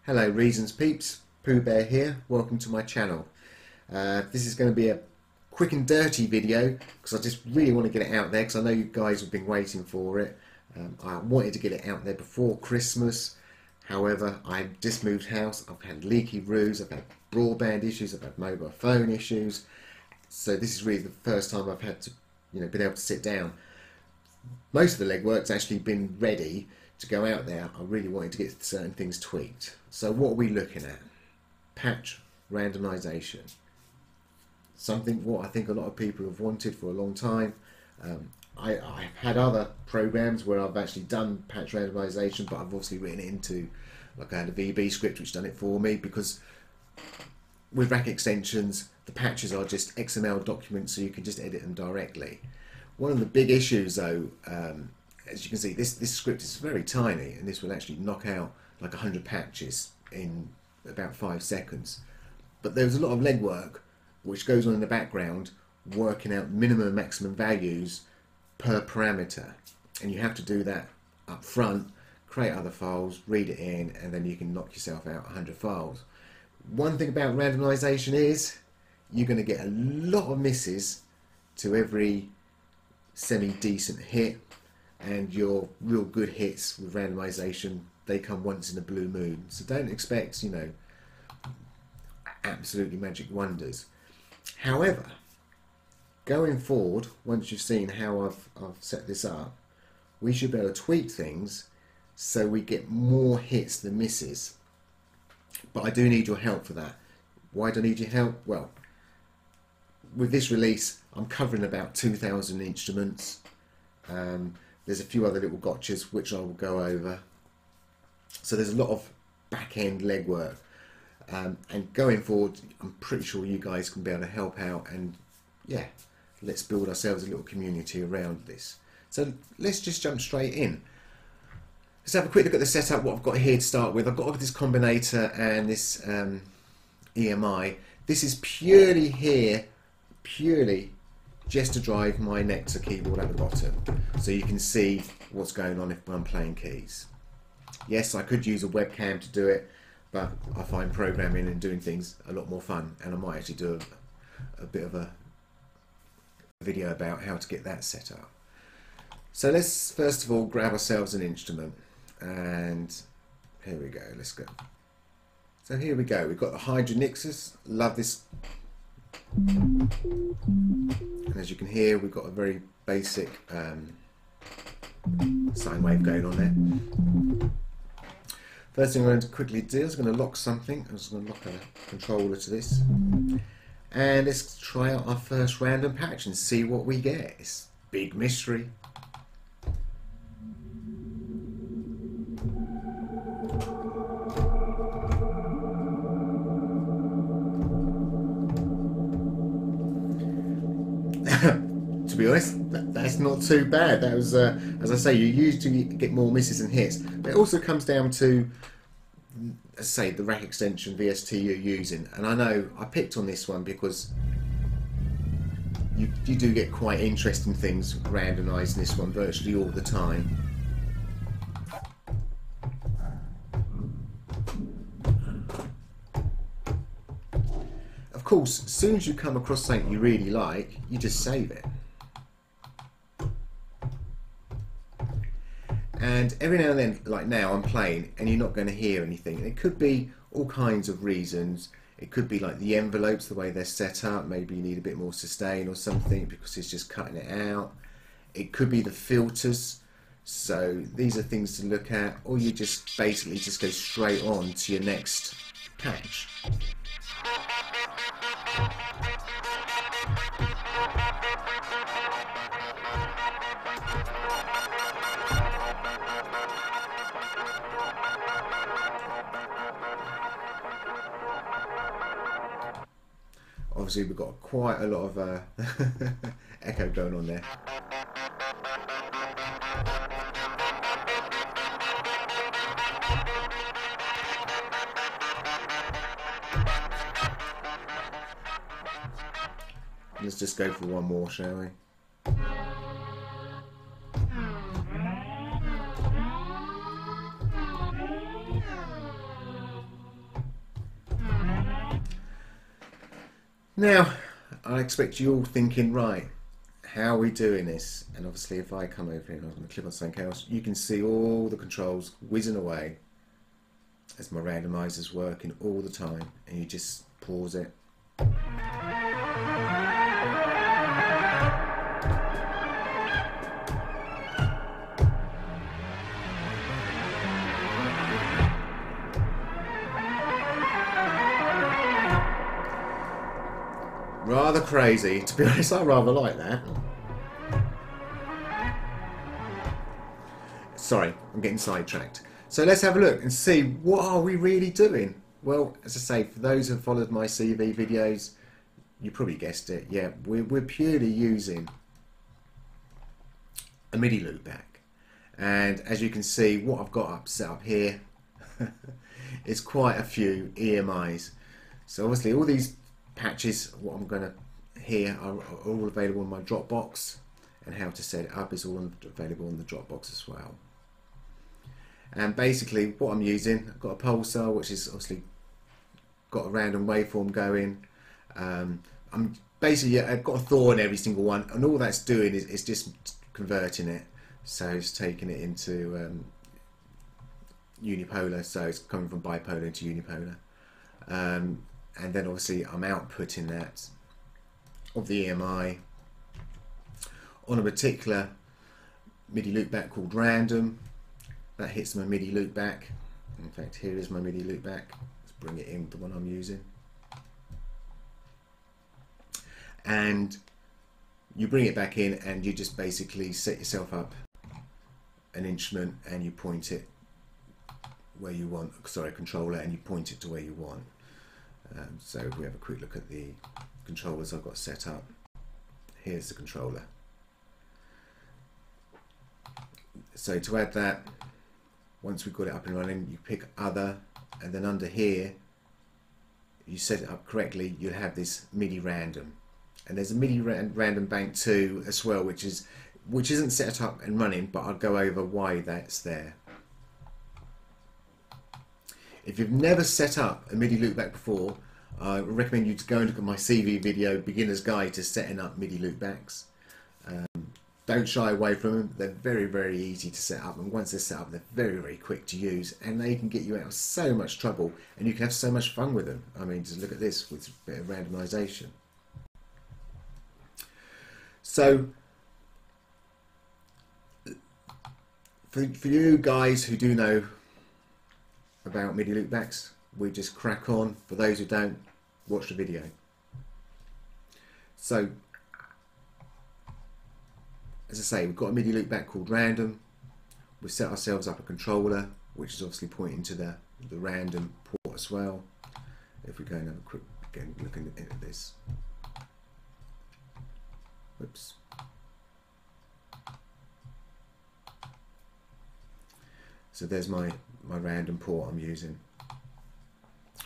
Hello Reasons peeps, Pooh Bear here, welcome to my channel. This is going to be a quick and dirty video because I just really want to get it out there because I know you guys have been waiting for it. I wanted to get it out there before Christmas, however I just moved house, I've had leaky roofs, I've had broadband issues, I've had mobile phone issues, so this is really the first time I've had to, been able to sit down. Most of the legwork's actually been ready to go out there. I really wanted to get certain things tweaked. So what are we looking at? Patch randomization. Something what I think a lot of people have wanted for a long time. I've had other programs where I've actually done patch randomization, but I've obviously written it into, like I had a VB script which done it for me, because with rack extensions the patches are just XML documents, so you can just edit them directly. One of the big issues though, as you can see, this script is very tiny, and this will actually knock out like 100 patches in about 5 seconds. But there's a lot of legwork which goes on in the background, working out minimum and maximum values per parameter, and you have to do that up front, create other files, read it in, and then you can knock yourself out 100 files. One thing about randomization is you're going to get a lot of misses to every semi-decent hit, and your real good hits with randomization, they come once in a blue moon. So don't expect, absolutely magic wonders. However, going forward, once you've seen how I've set this up, we should be able to tweak things so we get more hits than misses. But I do need your help for that. Why do I need your help? Well, with this release, I'm covering about 2,000 instruments. There's a few other little gotchas which I will go over. So there's a lot of back-end legwork. And going forward, I'm pretty sure you guys can be able to help out, and yeah, let's build ourselves a little community around this. So let's just jump straight in. Let's have a quick look at the setup, what I've got here to start with. I've got this Combinator and this EMI. This is purely just to drive my Nectar keyboard at the bottom, so you can see what's going on if I'm playing keys. Yes, I could use a webcam to do it, but I find programming and doing things a lot more fun, and I might actually do a bit of a video about how to get that set up. So let's first of all grab ourselves an instrument, and here we go, let's go. So here we go, we've got the Hydronixus. Love this. And as you can hear, we've got a very basic sine wave going on there. First thing I'm going to quickly do is I'm going to lock something. I'm just going to lock a controller to this. And let's try out our first random patch and see what we get. It's a big mystery. To be honest, that's not too bad. That was, as I say, you usually get more misses and hits. But it also comes down to, say, the rack extension VST you're using. And I know I picked on this one because you do get quite interesting things randomising this one virtually all the time. Of course, as soon as you come across something you really like, you just save it. And every now and then, like now, I'm playing and you're not going to hear anything. It could be all kinds of reasons. It could be like the envelopes, the way they're set up. Maybe you need a bit more sustain or something because it's just cutting it out. It could be the filters. So these are things to look at. Or you just basically just go straight on to your next patch. Obviously we've got quite a lot of echo going on there. Let's just go for one more, shall we? Now, I expect you all thinking, right, how are we doing this? And obviously if I come over here and I'm going to click on something else, you can see all the controls whizzing away as my randomizer's working all the time, and you just pause it. Rather crazy, to be honest. I rather like that. Sorry, I'm getting sidetracked. So let's have a look and see, what are we really doing? Well, as I say, for those who have followed my CV videos, you probably guessed it. Yeah, we're purely using a MIDI loopback. And as you can see, what I've got set up here is quite a few EMIs. So obviously all these patches, what I'm going to here are all available in my Dropbox, and how to set it up is all available on the Dropbox as well. And basically what I'm using, I've got a pulsar which is obviously got a random waveform going. I'm basically, I've got a Thor in every single one, and all that's doing is just converting it. So it's taking it into unipolar, so it's coming from bipolar into unipolar. And then obviously I'm outputting that of the EMI on a particular MIDI loopback called Random. That hits my MIDI loopback. In fact, here is my MIDI loopback. Let's bring it in, the one I'm using. And you bring it back in, and you just basically set yourself up an instrument, and you point it where you want, sorry, a controller, and you point it to where you want. So if we have a quick look at the controllers I've got set up, here's the controller. So to add that, once we've got it up and running, you pick other, and then under here, you set it up correctly, you'll have this MIDI random. And there's a MIDI random bank too as well, which isn't set up and running, but I'll go over why that's there. If you've never set up a MIDI loopback before, I recommend you to go and look at my CV video, Beginner's Guide to Setting Up MIDI Loopbacks. Don't shy away from them. They're very, very easy to set up, and once they're set up, they're very, very quick to use, and they can get you out of so much trouble, and you can have so much fun with them. I mean, just look at this with a bit of randomization. So, for you guys who do know about MIDI loopbacks, we just crack on. For those who don't, watch the video. So, as I say, we've got a MIDI loopback called Random. We've set ourselves up a controller, which is obviously pointing to the random port as well. If we go and have a quick look at this. Whoops. So there's my random port I'm using,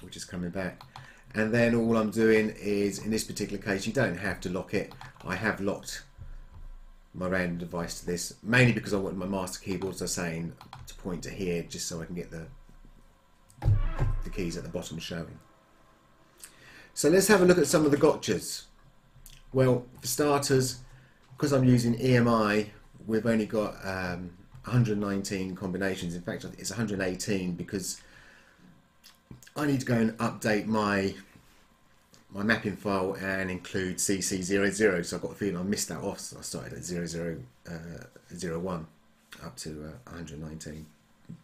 which is coming back. And then all I'm doing is, in this particular case, you don't have to lock it. I have locked my random device to this, mainly because I want my master keyboards are saying to point to here, just so I can get the keys at the bottom showing. So let's have a look at some of the gotchas. Well, for starters, because I'm using EMI, we've only got 119 combinations. In fact, it's 118 because I need to go and update my mapping file and include CC00. So I've got a feeling I missed that off. So I started at 0001 up to 119.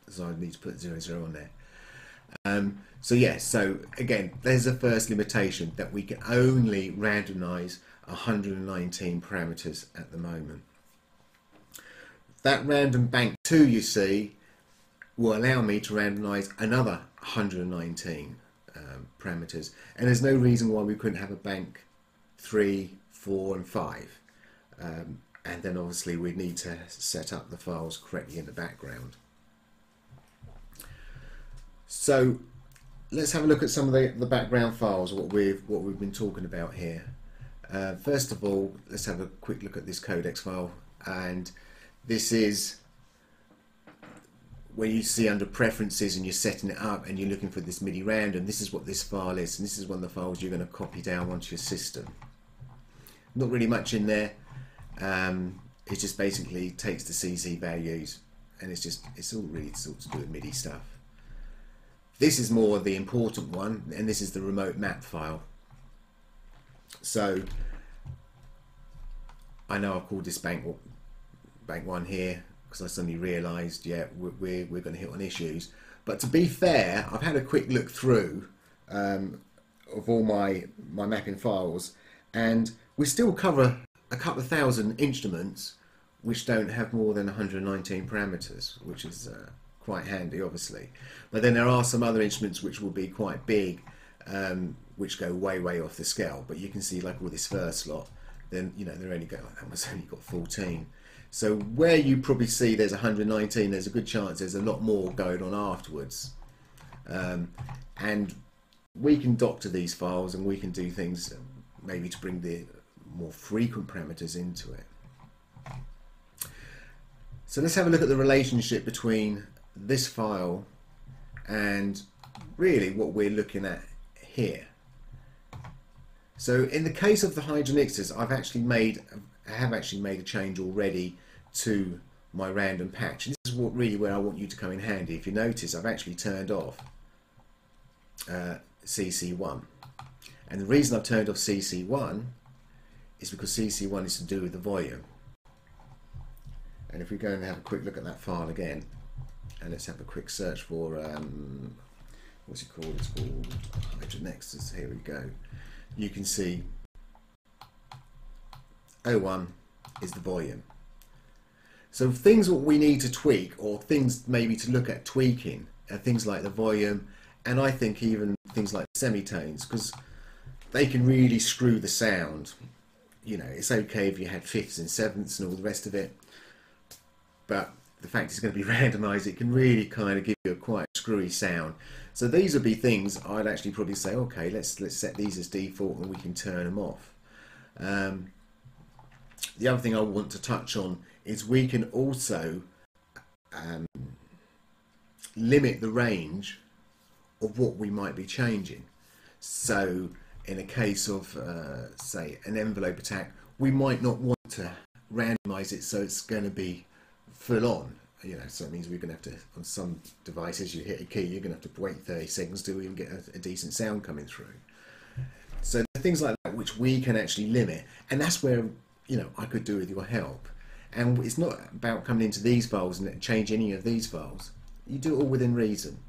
So I need to put 00 on there. So yeah, so again, there's the first limitation, that we can only randomize 119 parameters at the moment. That random bank 2 you see will allow me to randomize another 119 parameters, and there's no reason why we couldn't have a bank 3, 4 and 5, and then obviously we need to set up the files correctly in the background. So let's have a look at some of the background files, what we've been talking about here. First of all, let's have a quick look at this codecs file, and this is where you see under preferences and you're setting it up and you're looking for this MIDI random, this is what this file is, and this is one of the files you're going to copy down onto your system. Not really much in there. It just basically takes the CC values, and it's all really sort of to do with MIDI stuff. This is more the important one, and this is the remote map file. So I know I've called this bank 1 here because I suddenly realised, yeah, we're going to hit on issues. But to be fair, I've had a quick look through of all my mapping files, and we still cover a couple of thousand instruments which don't have more than 119 parameters, which is quite handy, obviously. But then there are some other instruments which will be quite big, which go way off the scale. But you can see, like, all this first lot, then they're only got, that one's only got 14. So where you probably see there's 119, there's a good chance there's a lot more going on afterwards. And we can doctor these files, and we can do things maybe to bring the more frequent parameters into it. So let's have a look at the relationship between this file and really what we're looking at here. So in the case of the hydronixes, I have actually made a change already to my random patch. And this is really where I want you to come in handy. If you notice, I've actually turned off CC1. And the reason I've turned off CC1 is because CC1 is to do with the volume. And if we go and have a quick look at that file again, and let's have a quick search for, what's it called? It's called hydronixes. Here we go. You can see 01 is the volume. So things what we need to tweak, or things maybe to look at tweaking, are things like the volume, and I think even things like semitones, because they can really screw the sound. It's okay if you had fifths and sevenths and all the rest of it, but the fact it's going to be randomized, it can really kind of give you a quite screwy sound. So these would be things I'd actually probably say, okay, let's set these as default and we can turn them off. The other thing I want to touch on is we can also limit the range of what we might be changing. So in a case of, say, an envelope attack, we might not want to randomize it so it's going to be full on. So it means we're going to have to, on some devices, you hit a key, you're going to have to wait 30 seconds to even get a decent sound coming through. So things like that, which we can actually limit, and that's where I could do with your help. And it's not about coming into these files and change any of these files. You do it all within reason.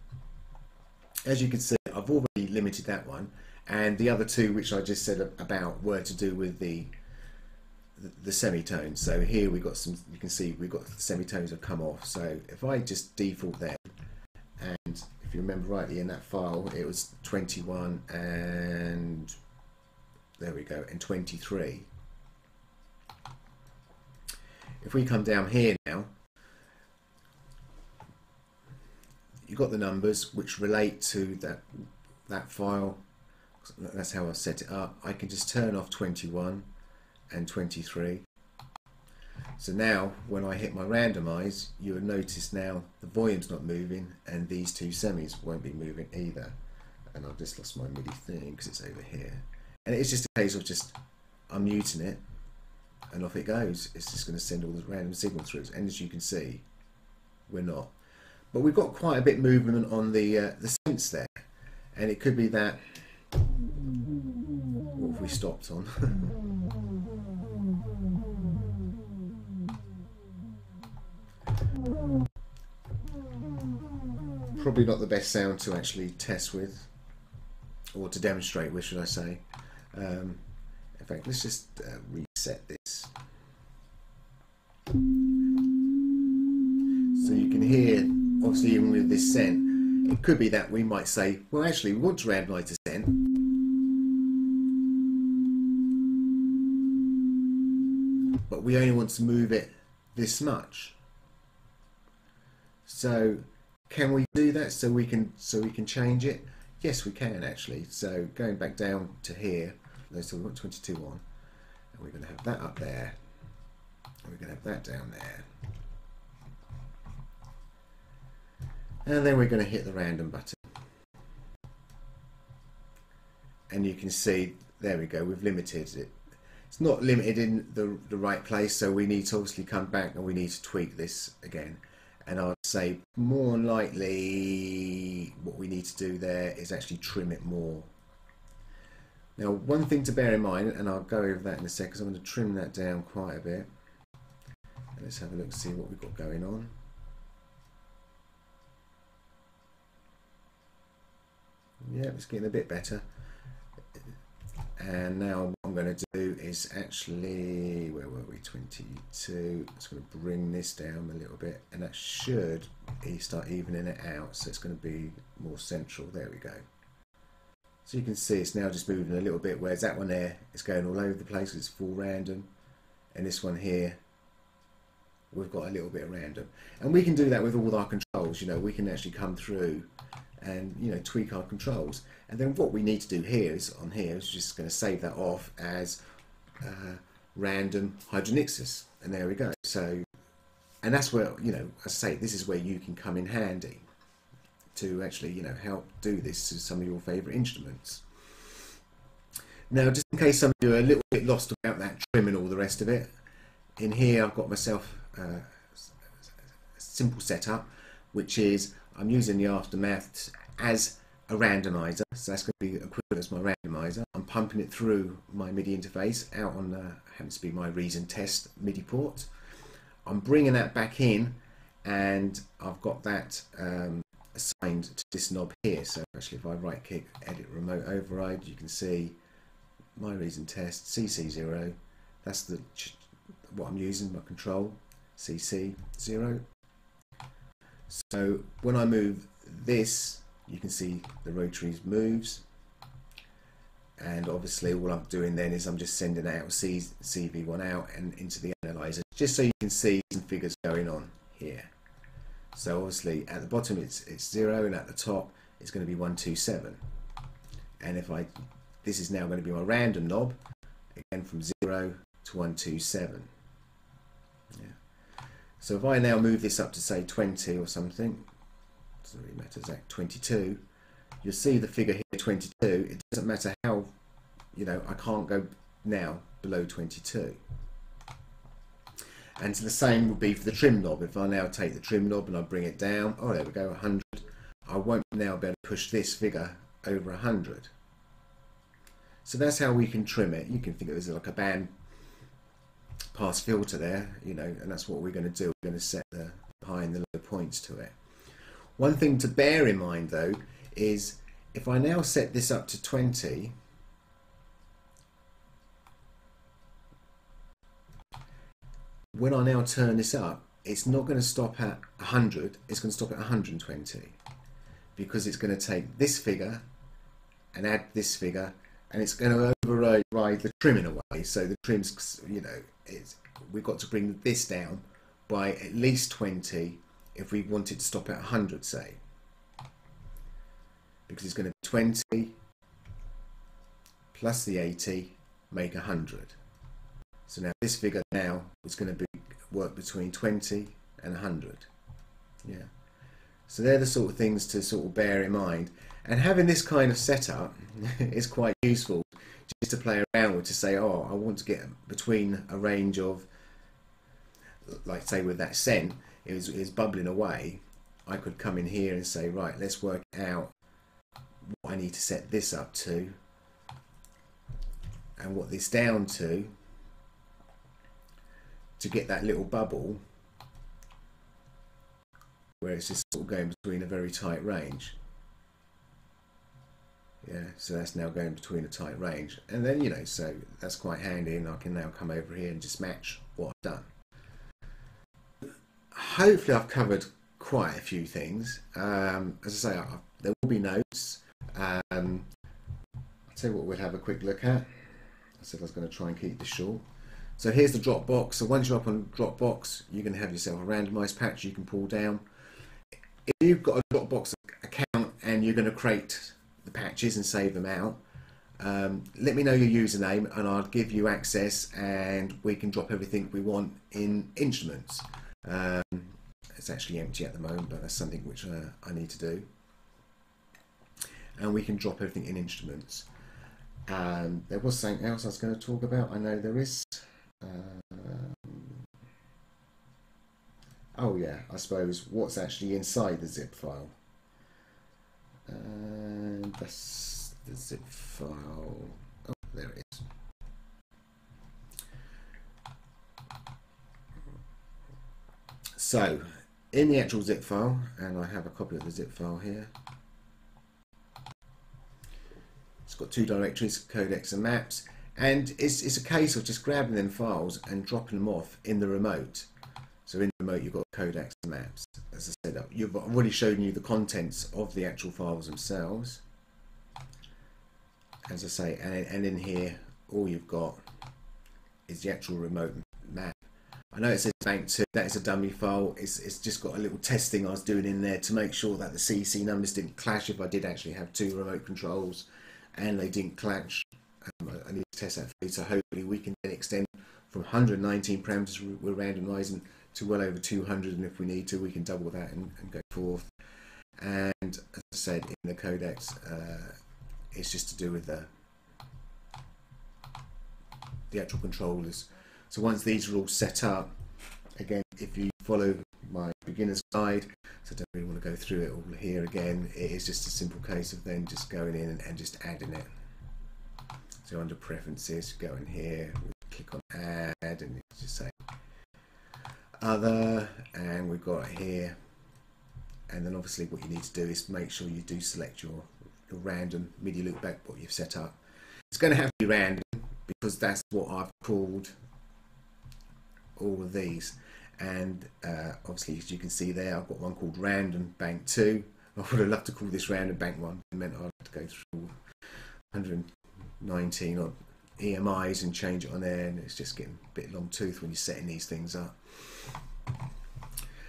As you can see, I've already limited that one, and the other two which I just said about were to do with the semitones. So here we got some, you can see we've got the semitones have come off. So if I just default them, and if you remember rightly in that file, it was 21 and there we go, and 23. If we come down here now, you've got the numbers which relate to that file. That's how I've set it up. I can just turn off 21 and 23. So now when I hit my randomize, you'll notice now the volume's not moving and these two semis won't be moving either. And I've just lost my MIDI thing because it's over here. And it's just a case of just unmuting it and off it goes. It's just going to send all the random signal through. And as you can see, we're not. But we've got quite a bit movement on the sense there. And it could be that, what have we stopped on? Probably not the best sound to actually test with, or to demonstrate with, should I say. In fact, let's just reset this. So you can hear, obviously, even with this scent, it could be that we might say, well, actually, we want to randomize the scent. But we only want to move it this much. So can we do that so we can change it? Yes, we can actually. So going back down to here, so we want 22 on, and we're going to have that up there, and we're going to have that down there. And then we're going to hit the random button. And you can see, there we go, we've limited it. It's not limited in the right place, so we need to obviously come back and we need to tweak this again. And I'd say more likely what we need to do there is actually trim it more. Now, one thing to bear in mind, and I'll go over that in a second, because I'm going to trim that down quite a bit. And let's have a look and see what we've got going on. Yeah, it's getting a bit better. And now what I'm going to do is actually, where were we, 22, it's going to bring this down a little bit, and that should start evening it out, so it's going to be more central. There we go. So you can see it's now just moving a little bit, whereas that one there is going all over the place, it's full random, and this one here, we've got a little bit of random. And we can do that with all our controls, you know, we can actually come through and, you know, tweak our controls. And then what we need to do here is just going to save that off as random hydronixis, and there we go. So, and that's where, you know, as I say, this is where you can come in handy to actually, you know, help do this to some of your favourite instruments. Now, just in case some of you are a little bit lost about that trim and all the rest of it, in here I've got myself a simple setup, which is I'm using the Aftermath as a randomizer, so that's going to be equivalent as my randomizer. I'm pumping it through my MIDI interface out on happens to be my reason test MIDI port. I'm bringing that back in, and I've got that assigned to this knob here. So actually, if I right click edit remote override, you can see my reason test CC0. That's what I'm using, my control CC0. So when I move this, you can see the rotary moves, and obviously all I'm doing then is I'm just sending out CV1 out and into the analyzer, just so you can see some figures going on here. So obviously at the bottom it's 0, and at the top it's going to be 127. And if this is now going to be my random knob, again from 0 to 127. Yeah. So if I now move this up to say 20 or something, doesn't really matter, exact 22, you'll see the figure here 22. It doesn't matter how, you know, I can't go now below 22. And the same would be for the trim knob. If I now take the trim knob and I bring it down, oh there we go, 100, I won't now be able to push this figure over 100. So that's how we can trim it. You can think of it as like a band pass filter there, you know, and that's what we're going to do. We're going to set the high and the low points to it. One thing to bear in mind though is if I now set this up to 20, when I now turn this up, it's not going to stop at 100, it's going to stop at 120, because it's going to take this figure and add this figure, and it's going to override the trim in a way. So the trim's, you know, we've got to bring this down by at least 20 if we want it to stop at 100, say, because it's going to be 20 plus the 80 make 100. So now this figure now is going to work between 20 and 100. Yeah. So they're the sort of things to sort of bear in mind. And having this kind of setup is quite useful just to play around with, to say, oh, I want to get between a range of, like say with that cent, it was bubbling away. I could come in here and say, right, let's work out what I need to set this up to and what this down to get that little bubble where it's just sort of going between a very tight range. Yeah, so that's now going between a tight range, and then, you know, so that's quite handy, and I can now come over here and just match what I've done. Hopefully I've covered quite a few things. As I say, there will be notes. I'll tell you what we'll have a quick look at. I said I was going to try and keep this short. So here's the Dropbox. So once you're up on Dropbox, you can have yourself a randomized patch you can pull down. If you've got a Dropbox account and you're going to create the patches and save them out, let me know your username and I'll give you access, and we can drop everything we want in instruments. It's actually empty at the moment, but that's something which I need to do. And we can drop everything in instruments. And there was something else I was going to talk about. I know there is. Oh yeah, I suppose what's actually inside the zip file. And that's the zip file. Oh, there it is. So, in the actual zip file, and I have a copy of the zip file here. It's got two directories, codecs and maps, and it's a case of just grabbing them files and dropping them off in the remote. So in the remote you've got codecs and maps. As I said, I've already shown you the contents of the actual files themselves. As I say, and in here all you've got is the actual remote map. I know it says bank 2, that is a dummy file. It's just got a little testing I was doing in there to make sure that the CC numbers didn't clash if I did actually have two remote controls and they didn't clash. I need to test that for you, so hopefully we can then extend from 119 parameters we're randomizing to well over 200, and if we need to we can double that and go forth. And as I said, in the codecs it's just to do with the actual controllers. So once these are all set up, again, if you follow my beginner's guide, so I don't really want to go through it all here again, it is just a simple case of then just going in and just adding it. So under preferences, go in here, click on add, and just say other, and we've got it here. And then obviously what you need to do is make sure you do select your random MIDI loopback, what you've set up. It's going to have to be random because that's what I've called all of these. And obviously, as you can see there, I've got one called Random Bank 2. I would have loved to call this Random Bank 1. It meant I'd have to go through 119 odd EMIs and change it on there, and it's just getting a bit long tooth when you're setting these things up.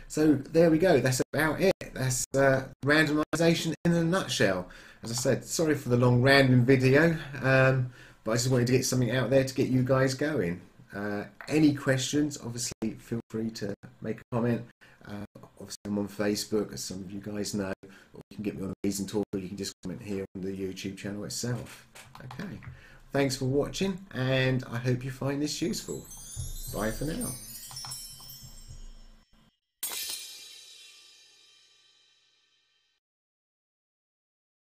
So there we go, that's about it. That's randomization in a nutshell. As I said, sorry for the long random video, but I just wanted to get something out there to get you guys going. Any questions, obviously feel free to make a comment. Obviously I'm on Facebook, as some of you guys know, or you can get me on Amazing Talk, or you can just comment here on the YouTube channel itself. Okay, thanks for watching, and I hope you find this useful. Bye for now.